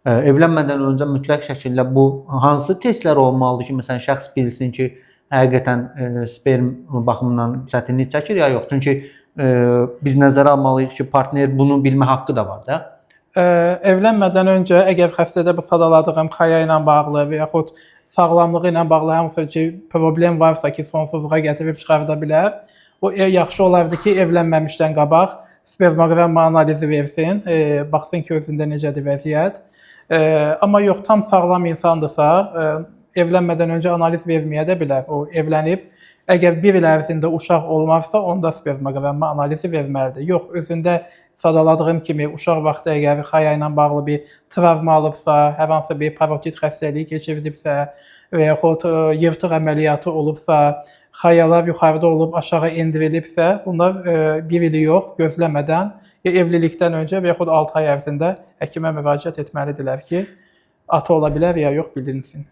Evlənmədən öncə mütləq şəkildə bu hansı testlər olmalıdır ki, məsələn, şəxs bilsin ki, həqiqətən sperm baxımından çətinlik çəkir ya yox? Çünki biz nəzərə almalıyıq ki, partner bunu bilmə haqqı da var da. Evlənmədən öncə əgər xəstədə bu sadaladığım xaya ilə bağlı və yaxud sağlamlığı ilə bağlı hansı ki problem varsa ki, sonsuzluğa gətirib çıxarda bilər, o yaxşı olardı ki, evlənməmişdən qabaq spermoqram analizi versin, baxsın ki, özündə necədir vəziyyət. Amma yox, tam sağlam insandırsa, evlənmədən öncə analiz verməyə də bilər. O evlənib, əgər 1 il ərzində uşaq olmazsa, onda spermoqram analizi verməlidir. Yox, özündə sadaladığım kimi uşaq vaxtı əgər xaya ilə bağlı bir travma alıbsa, hər hansı bir parotit xəstəliyi keçirdibsə və yaxud yırtıq əməliyyatı olubsa, xayalar yuxarıda olub aşağı endirilibsə, bunlar 1 ili yox, gözləmədən ya evlilikdən öncə və yaxud 6 ay ərzində həkimə müraciət etməlidirlər ki, ata ola bilər ya yox bilinsin.